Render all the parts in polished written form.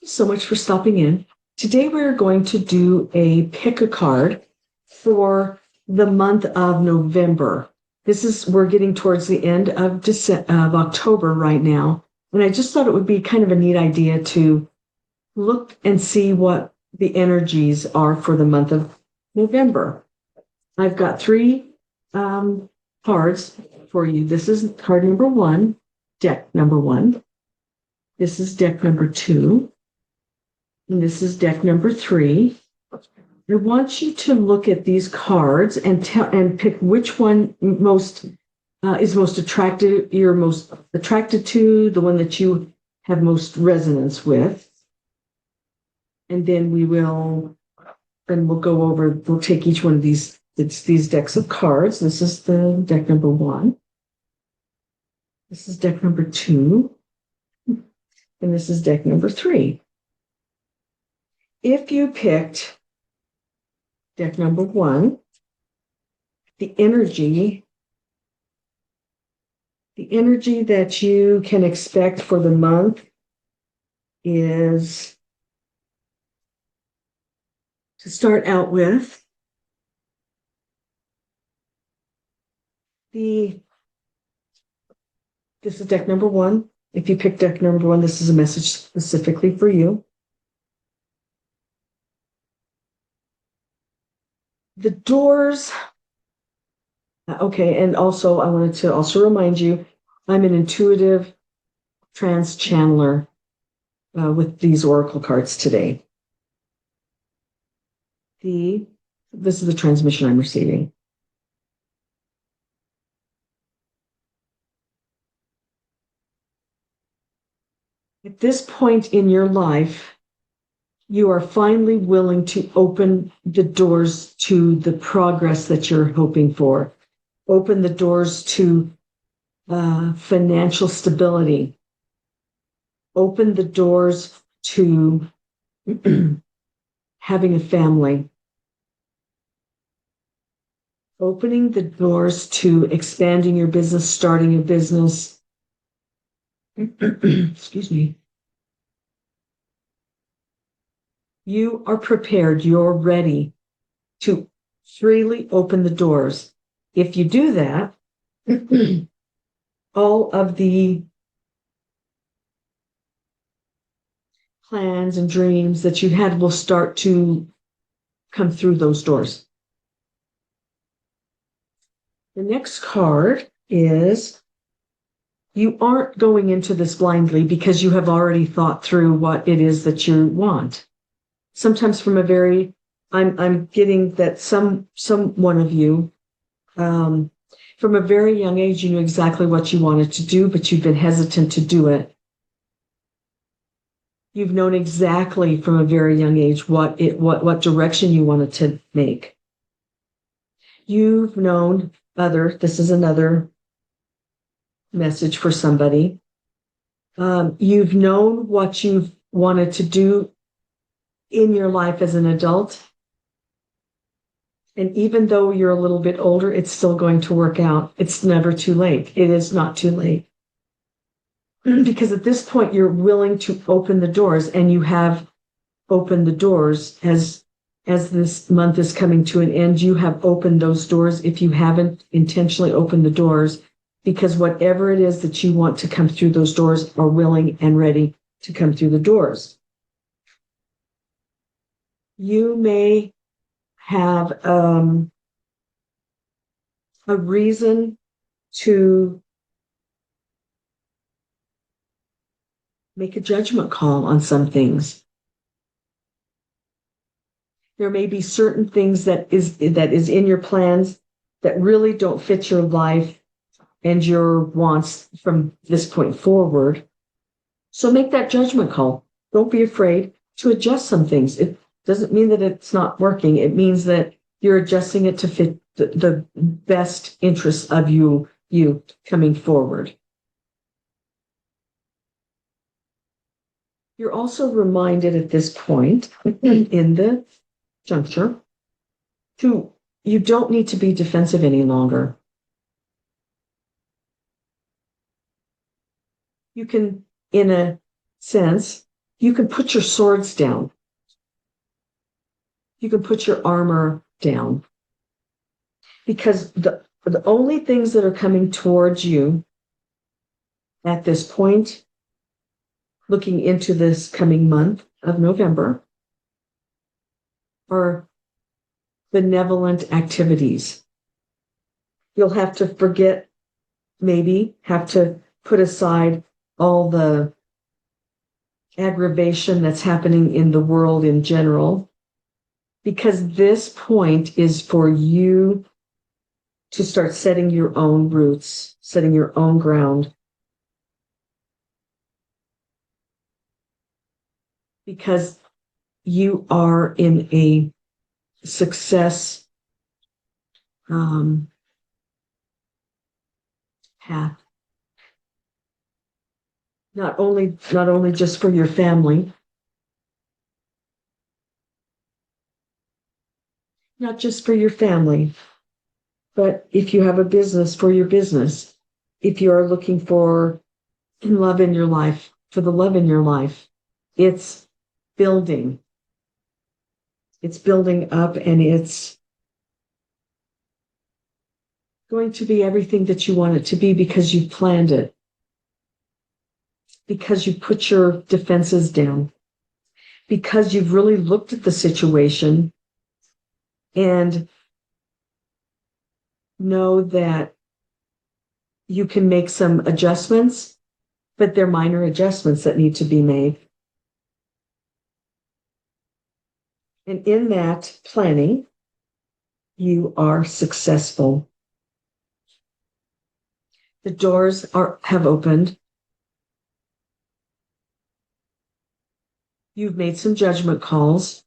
So much for stopping in. Today we're going to do a pick a card for the month of November. We're getting towards the end of October right now. And I just thought it would be kind of a neat idea to look and see what the energies are for the month of November. I've got three cards for you. This is card number one, deck number one. This is deck number two. And this is deck number three. I want you to look at these cards and pick which one is most attractive. You're most attracted to, the one that you have most resonance with, and then we'll go over. We'll take each one of these. It's these decks of cards. This is the deck number one. This is deck number two, and this is deck number three. If you picked deck number one, the energy that you can expect for the month is, to start out with, this is deck number one. If you pick deck number one, this is a message specifically for you. The doors. Okay, and also I wanted to also remind you, I'm an intuitive trance channeler with these oracle cards today. This is the transmission I'm receiving. At this point in your life, you are finally willing to open the doors to the progress that you're hoping for. Open the doors to financial stability. Open the doors to having a family. Opening the doors to expanding your business, starting a business. Excuse me. You are prepared. You're ready to freely open the doors. If you do that, all of the plans and dreams that you had will start to come through those doors. The next card is, you aren't going into this blindly because you have already thought through what it is that you want. Sometimes I'm getting that some one of you, from a very young age, you knew exactly what you wanted to do, but you've been hesitant to do it. You've known exactly from a very young age what direction you wanted to make. You've known this is another message for somebody. You've known what you've wanted to do in your life as an adult. And even though you're a little bit older, it's still going to work out. It's never too late. It is not too late. Because at this point, you're willing to open the doors, and you have opened the doors. As this month is coming to an end, you have opened those doors if you haven't intentionally opened the doors, because whatever it is that you want to come through those doors are willing and ready to come through the doors. You may have a reason to make a judgment call on some things. There may be certain things that is in your plans that really don't fit your life and your wants from this point forward. So make that judgment call. Don't be afraid to adjust some things. It doesn't mean that it's not working. It means that you're adjusting it to fit the best interests of you coming forward. You're also reminded at this point in the juncture you don't need to be defensive any longer. You can, in a sense, you can put your swords down. You can put your armor down. Because the only things that are coming towards you at this point, looking into this coming month of November, are benevolent activities. You'll have to forget, maybe have to put aside all the aggravation that's happening in the world in general, because this point is for you to start setting your own roots, setting your own ground. Because you are in a success path. Not only just for your family, not just for your family, but if you have a business, for your business, if you are looking for love in your life, for the love in your life, it's building. It's building up, and it's going to be everything that you want it to be because you planned it. Because you put your defenses down, because you've really looked at the situation and know that you can make some adjustments, but they're minor adjustments that need to be made. And in that planning, you are successful. The doors have opened. You've made some judgment calls.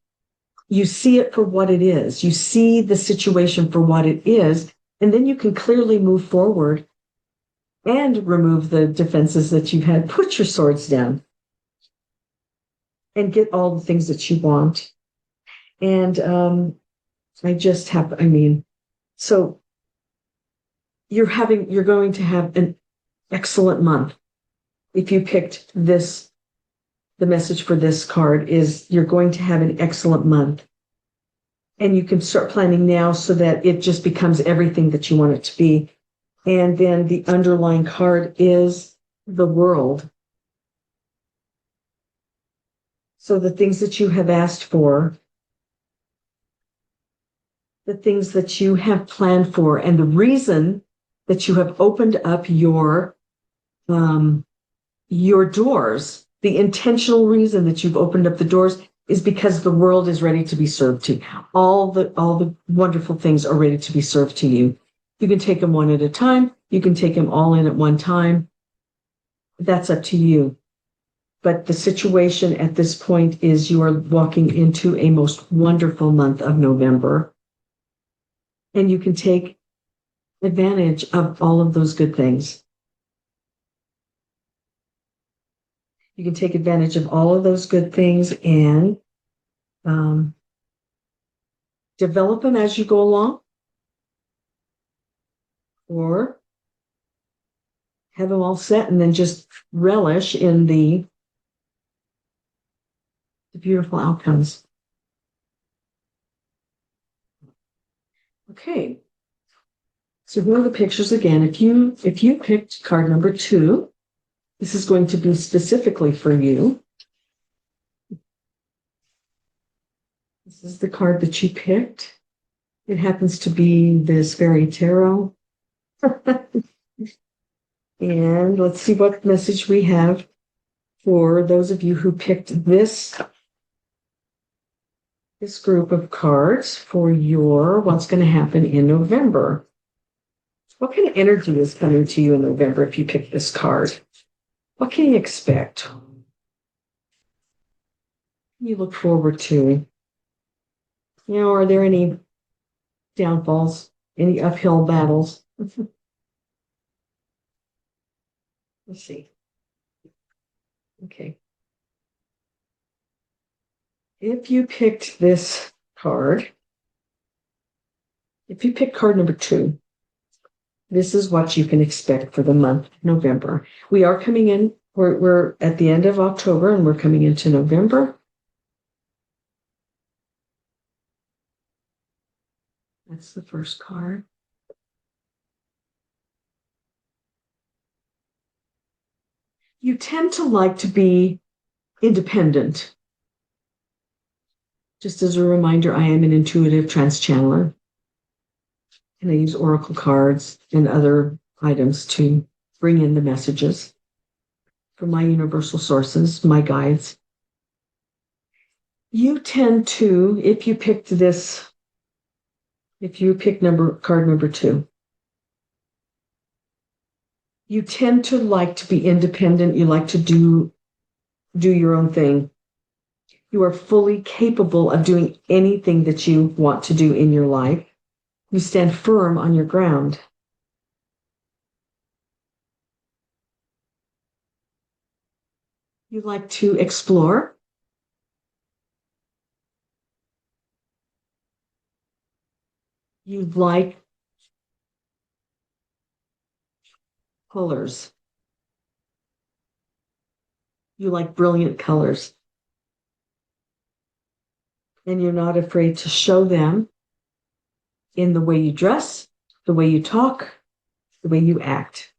You see it for what it is. You see the situation for what it is, and then you can clearly move forward and remove the defenses that you've had. Put your swords down and get all the things that you want. And so you're going to have an excellent month. If you picked this, the message for this card is you're going to have an excellent month. And you can start planning now so that it just becomes everything that you want it to be. And then the underlying card is the world. So the things that you have asked for, the things that you have planned for, and the reason that you have opened up your doors, the intentional reason that you've opened up the doors is because the world is ready to be served to. All the wonderful things are ready to be served to you. You can take them one at a time. You can take them all in at one time. That's up to you. But the situation at this point is you are walking into a most wonderful month of November. And you can take advantage of all of those good things. You can take advantage of all of those good things and develop them as you go along, or have them all set and then just relish in the beautiful outcomes. Okay. So here are the pictures again. If you picked card number 2, this is going to be specifically for you. This is the card that you picked. It happens to be this fairy tarot. And let's see what message we have for those of you who picked this group of cards for what's going to happen in November. What kind of energy is coming to you in November if you pick this card? What can you expect? What can you look forward to? Are there any downfalls, any uphill battles? Let's see. Okay. If you picked this card, if you picked card number 2, this is what you can expect for the month of November. We are coming in we're at the end of October and we're coming into November. That's the first card. You tend to like to be independent. Just as a reminder, I am an intuitive trance channeler, and I use oracle cards and other items to bring in the messages from my universal sources, my guides. You tend to, if you pick card number 2, you tend to like to be independent. You like to do your own thing. You are fully capable of doing anything that you want to do in your life. You stand firm on your ground. You like to explore. You like colors. You like brilliant colors. And you're not afraid to show them in the way you dress, the way you talk, the way you act.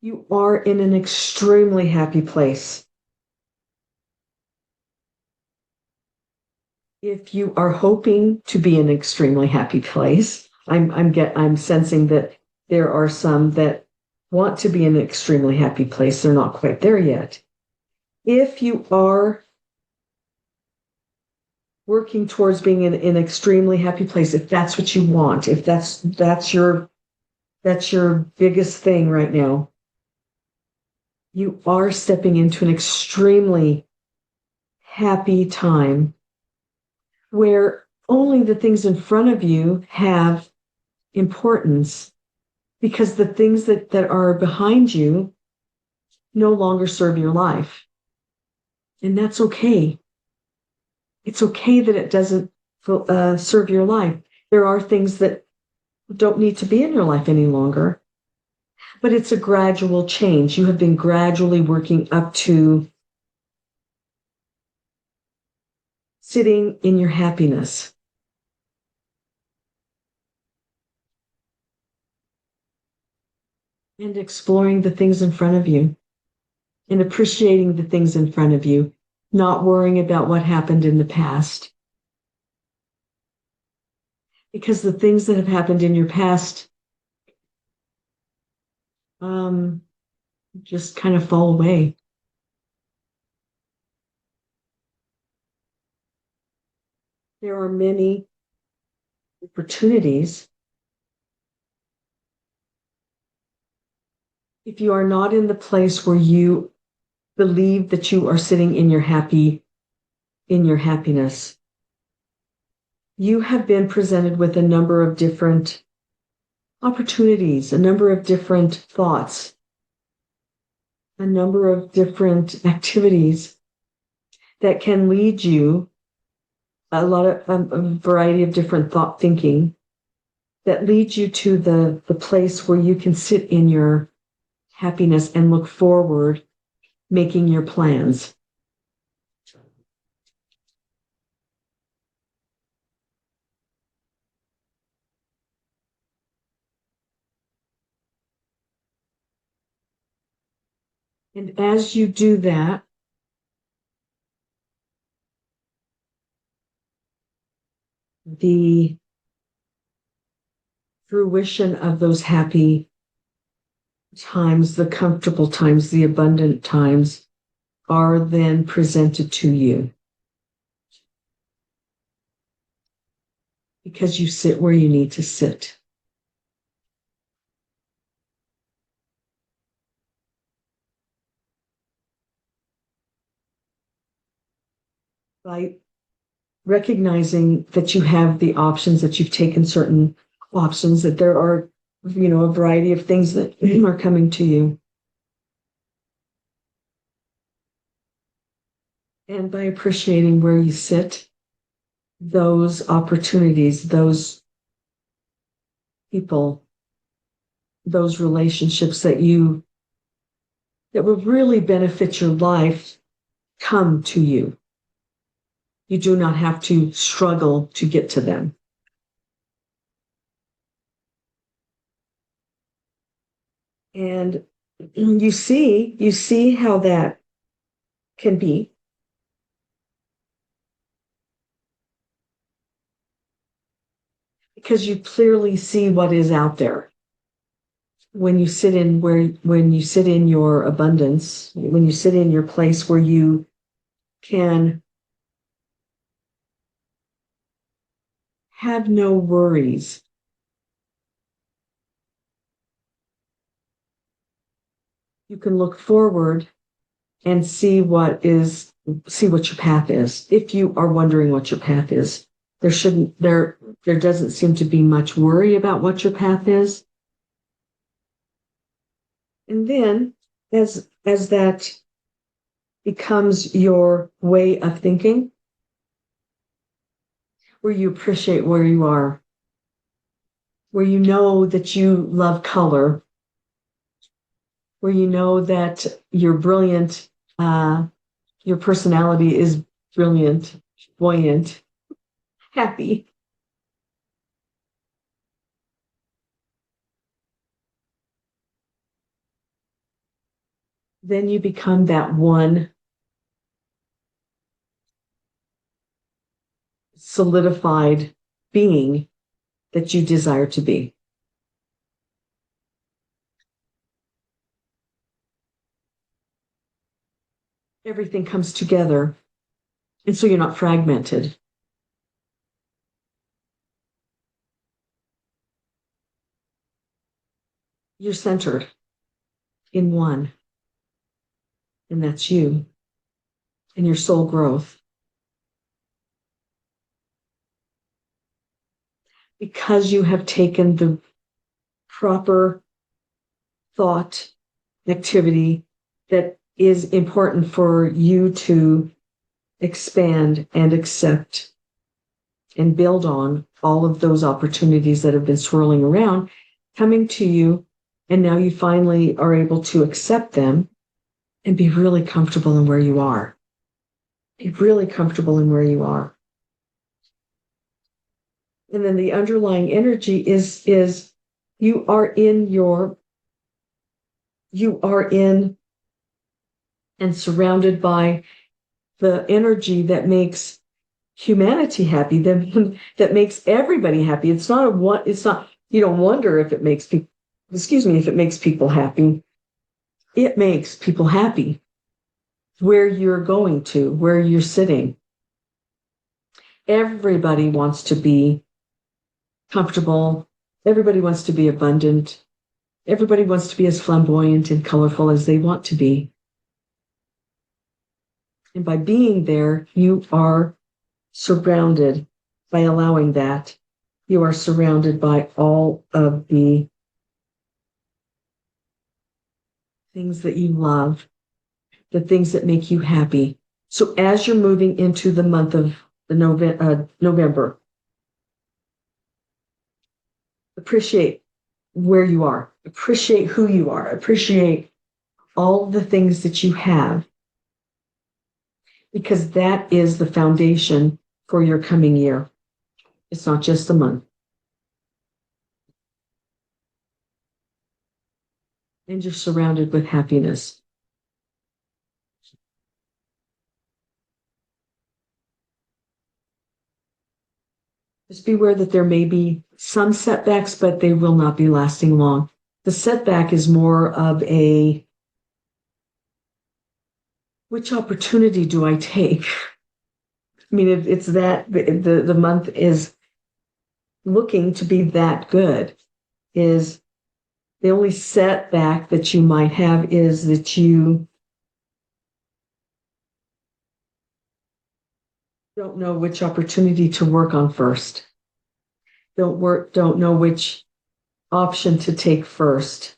You are in an extremely happy place. If you are hoping to be in an extremely happy place, I'm sensing that there are some that want to be in an extremely happy place. They're not quite there yet. If you are working towards being in an extremely happy place, if that's what you want, if that's your biggest thing right now, you are stepping into an extremely happy time where only the things in front of you have importance, because the things that are behind you no longer serve your life. And that's okay. It's okay that it doesn't serve your life. There are things that don't need to be in your life any longer, but it's a gradual change. You have been gradually working up to sitting in your happiness. And exploring the things in front of you and appreciating the things in front of you, not worrying about what happened in the past. Because the things that have happened in your past just kind of fall away. There are many opportunities. If you are not in the place where you believe that you are sitting in your happiness, you have been presented with a number of different opportunities, a number of different thoughts, a number of different activities that can lead you, a variety of different thought thinking that leads you to the place where you can sit in your happiness and look forward, making your plans. And as you do that, the fruition of those happy times, the comfortable times, the abundant times are then presented to you. Because you sit where you need to sit. By recognizing that you have the options, that you've taken certain options, that there are, a variety of things that are coming to you. And by appreciating where you sit, those opportunities, those people, those relationships that will really benefit your life come to you. You do not have to struggle to get to them. And you see how that can be. Because you clearly see what is out there. When you sit in your abundance, when you sit in your place where you can have no worries. You can look forward and see what your path is. If you are wondering what your path is, there doesn't seem to be much worry about what your path is. And then as that becomes your way of thinking, where you appreciate where you are, where you know that you love color, where you know that you're brilliant, your personality is brilliant, buoyant, happy. Then you become that one solidified being that you desire to be. Everything comes together, and so you're not fragmented. You're centered in one, and that's you and your soul growth. Because you have taken the proper thought activity that is important for you to expand and accept and build on all of those opportunities that have been swirling around, coming to you, and now you finally are able to accept them and be really comfortable in where you are. Be really comfortable in where you are. And then the underlying energy is you are in and surrounded by the energy that makes humanity happy, that makes everybody happy. It's not you don't wonder if it makes people, if it makes people happy. It makes people happy where you're going to, where you're sitting. Everybody wants to be comfortable. Everybody wants to be abundant. Everybody wants to be as flamboyant and colorful as they want to be. And by being there, you are surrounded, by allowing that, you are surrounded by all of the things that you love, the things that make you happy. So as you're moving into the month of November, appreciate where you are, appreciate who you are, appreciate all the things that you have, because that is the foundation for your coming year. It's not just a month. And you're surrounded with happiness. Just beware that there may be some setbacks, but they will not be lasting long. The setback is more of which opportunity do I take? I mean, it's that the month is looking to be that good. Is the only setback that you might have is that you don't know which opportunity to work on first. Don't know which option to take first.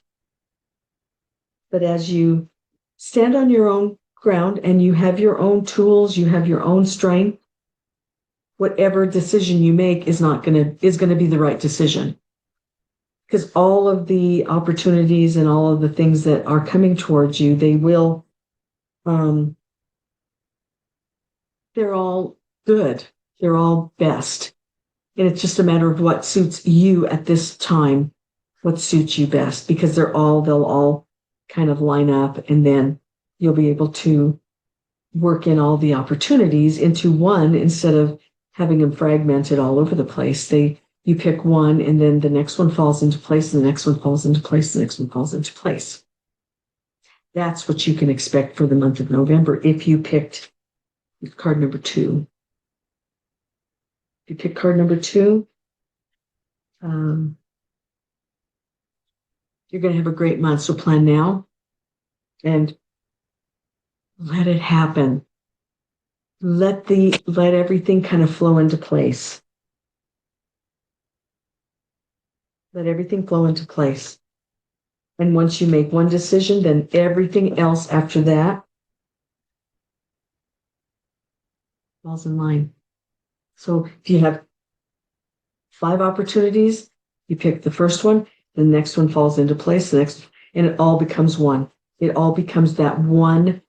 But as you stand on your own ground and you have your own tools, you have your own strength, whatever decision you make is going to be the right decision. because all of the opportunities and all of the things that are coming towards you, they will, they're all good. They're all best. And it's just a matter of what suits you at this time, what suits you best, because they'll all kind of line up, and then you'll be able to work in all the opportunities into one instead of having them fragmented all over the place. You pick one, and then the next one falls into place, and the next one falls into place, the next one falls into place. That's what you can expect for the month of November if you picked card number 2. If you pick card number 2, you're going to have a great month. So plan now and let it happen. Let everything kind of flow into place. Let everything flow into place. And once you make one decision, then everything else after that falls in line. So if you have 5 opportunities, you pick the first one, the next one falls into place, and it all becomes one. It all becomes that one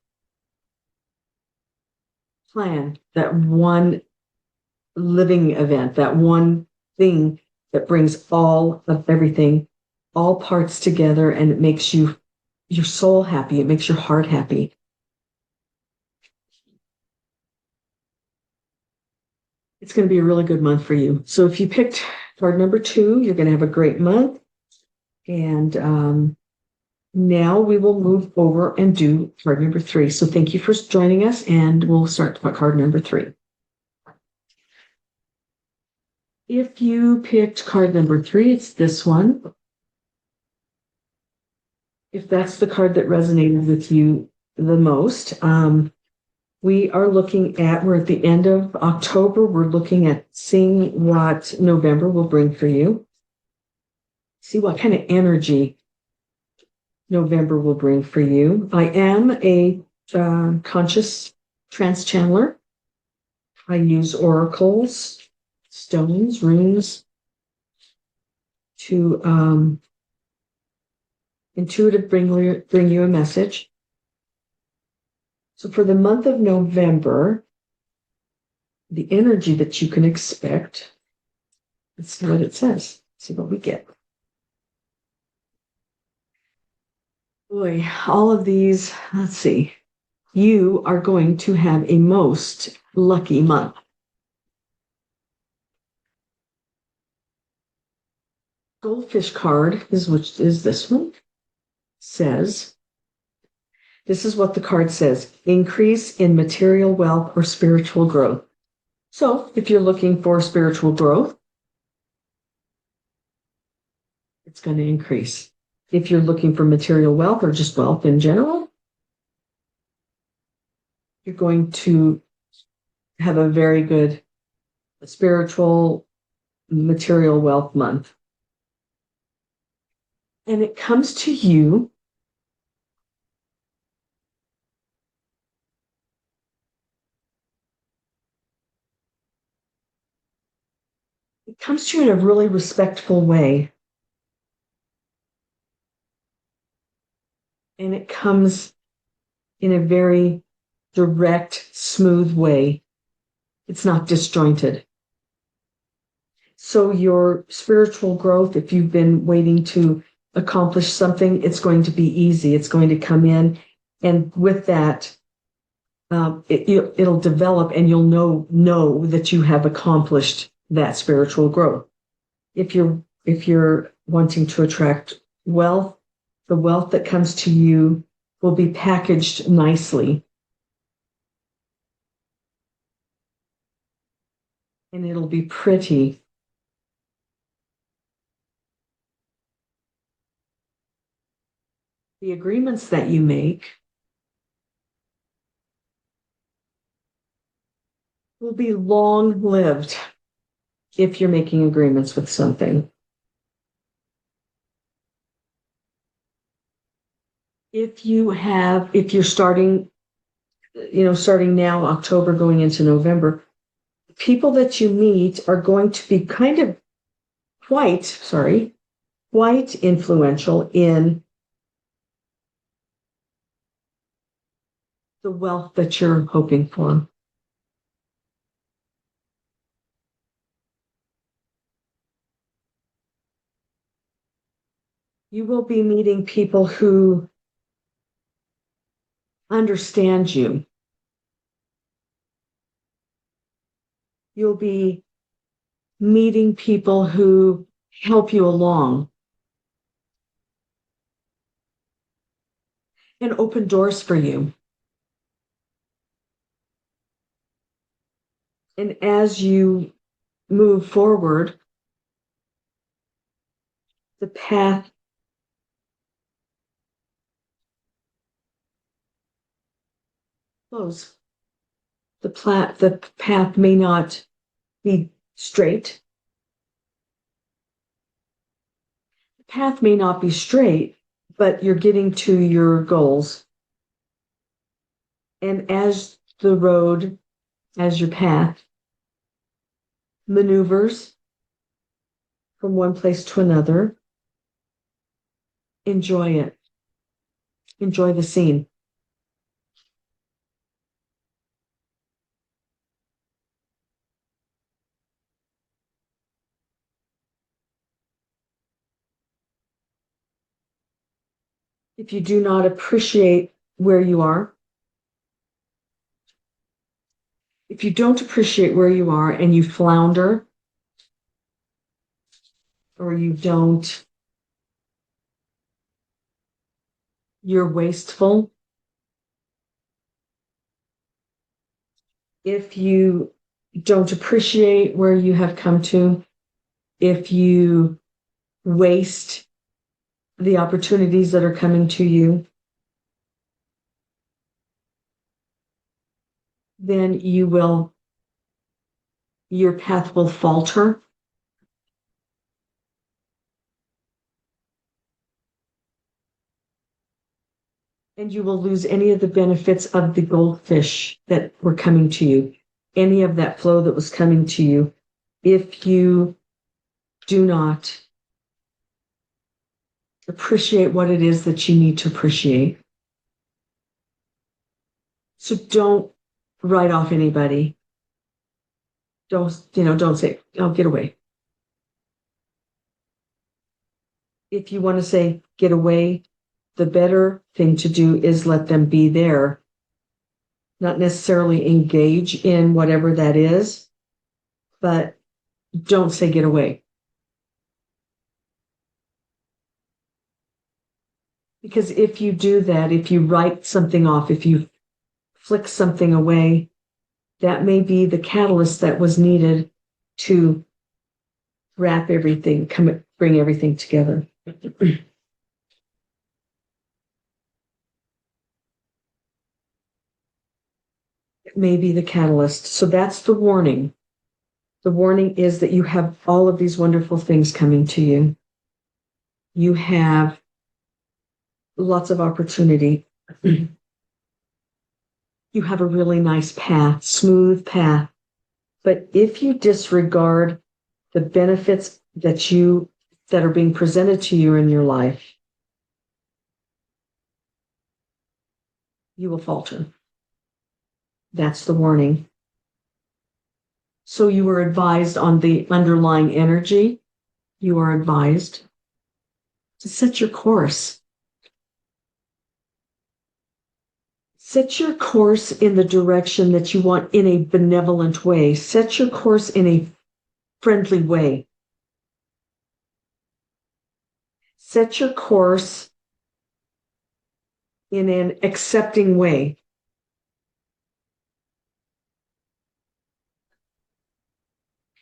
plan, that one living event, that one thing that brings all of everything, all parts together, and it makes your soul happy. It makes your heart happy. It's going to be a really good month for you. So if you picked card number 2, you're going to have a great month. And now we will move over and do card number 3. So thank you for joining us, and we'll start card number 3. If you picked card number 3, it's this one. If that's the card that resonated with you the most, we're at the end of October. We're looking at seeing what November will bring for you. See what kind of energy November will bring for you. I am a conscious trance channeler. I use oracles, stones, runes to intuitive bring you a message. So for the month of November, the energy that you can expect, let's see what it says. See what we get. Boy, all of these, let's see. You are going to have a most lucky month. Goldfish card which is this one. This is what the card says: increase in material wealth or spiritual growth. So if you're looking for spiritual growth, it's going to increase. If you're looking for material wealth or just wealth in general, you're going to have a very good spiritual material wealth month. And it comes to you in a really respectful way. And it comes in a very direct, smooth way. It's not disjointed. So your spiritual growth, if you've been waiting to accomplish something, it's going to be easy. It's going to come in. And with that, it'll develop, and you'll know that you have accomplished that spiritual growth. If you're wanting to attract wealth, the wealth that comes to you will be packaged nicely. And it'll be pretty. The agreements that you make will be long-lived if you're making agreements with something. If you're starting now, October going into November, people that you meet are going to be quite influential in the wealth that you're hoping for. You will be meeting people who understand you. You'll be meeting people who help you along and open doors for you. And as you move forward, the path flows. The path may not be straight. The path may not be straight, but you're getting to your goals. And as the road, as your path maneuvers from one place to another, enjoy it. Enjoy the scene. If you do not appreciate where you are, if you don't appreciate where you are and you flounder, or you're wasteful. If you don't appreciate where you have come to, if you waste the opportunities that are coming to you, then your path will falter. And you will lose any of the benefits of the goldfish that were coming to you, any of that flow that was coming to you, if you do not appreciate what it is that you need to appreciate. So don't write off anybody. Don't say, "Oh, get away." If you want to say, "Get away," the better thing to do is let them be there, not necessarily engage in whatever that is, but don't say "get away." Because if you do that, if you write something off, if you flick something away, that may be the catalyst that was needed to wrap everything, bring everything together. It may be the catalyst. So that's the warning. The warning is that you have all of these wonderful things coming to you. You have lots of opportunity. You have a really nice path, smooth path. But if you disregard the benefits that are being presented to you in your life, you will falter. That's the warning. So you were advised on the underlying energy. You are advised to set your course. Set your course in the direction that you want in a benevolent way. Set your course in a friendly way. Set your course in an accepting way.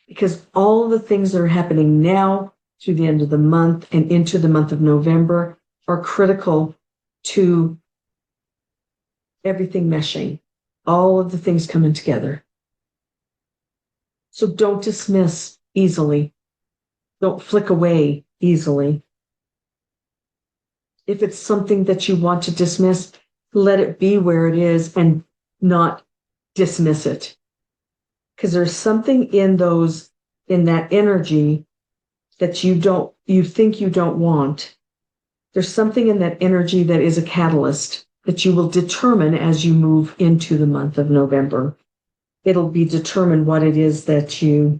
Because all of the things that are happening now through the end of the month and into the month of November are critical to everything meshing, all of the things coming together. So don't dismiss easily. Don't flick away easily. If it's something that you want to dismiss, let it be where it is and not dismiss it. Because there's something in that energy that you think you don't want. There's something in that energy that is a catalyst that you will determine as you move into the month of November. It'll be determined what it is that you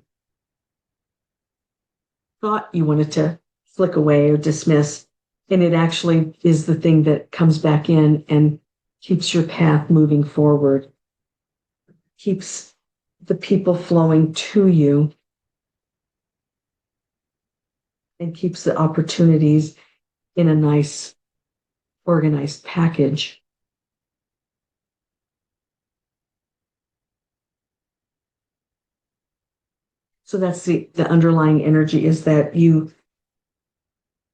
thought you wanted to flick away or dismiss. And it actually is the thing that comes back in and keeps your path moving forward, keeps the people flowing to you, and keeps the opportunities in a nice, organized package. So that's the underlying energy, is that you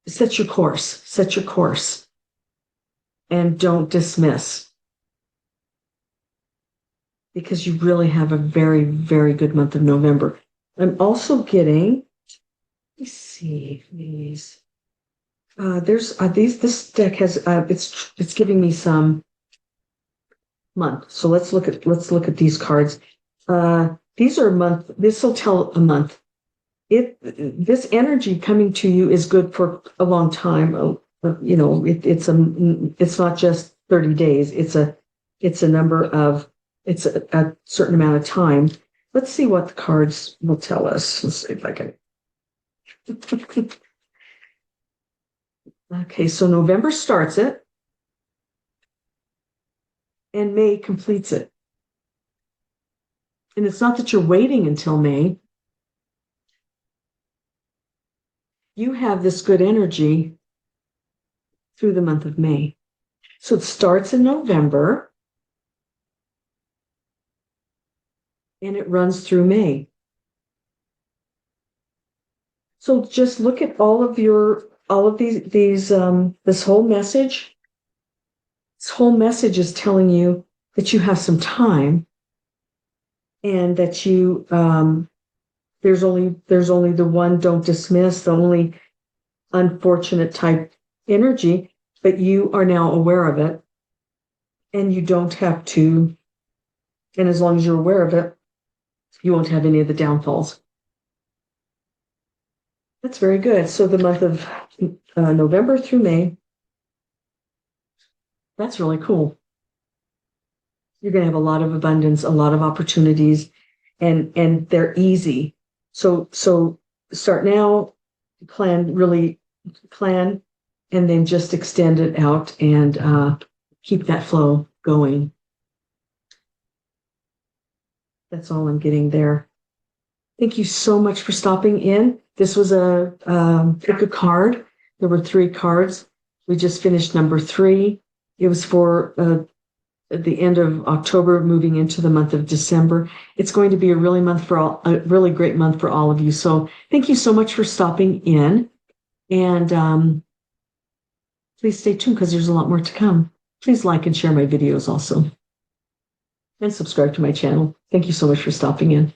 set your course, and don't dismiss, because you really have a very, very good month of November. I'm also getting, let me see these. This deck has, it's giving me some month. So let's look at these cards. These are a month. This will tell a month. This energy coming to you is good for a long time. It's not just 30 days. It's a certain amount of time. Let's see what the cards will tell us. Let's see if I can. Okay, so November starts it, and May completes it. And it's not that you're waiting until May. You have this good energy through the month of May. So it starts in November, and it runs through May. So just look at all of these this whole message. This whole message is telling you that you have some time, and that you there's only the one don't dismiss, the only unfortunate type energy, but you are now aware of it, and you don't have to, and as long as you're aware of it, you won't have any of the downfalls. That's very good. So the month of November through May, that's really cool. You're going to have a lot of abundance, a lot of opportunities, and they're easy. So start now, plan, and then just extend it out and keep that flow going. That's all I'm getting there. Thank you so much for stopping in. This was pick a card. There were 3 cards. We just finished number 3. It was for the end of October, moving into the month of December. It's going to be a really great month for all of you. So thank you so much for stopping in, and please stay tuned, because there's a lot more to come. Please like and share my videos also, and subscribe to my channel. Thank you so much for stopping in.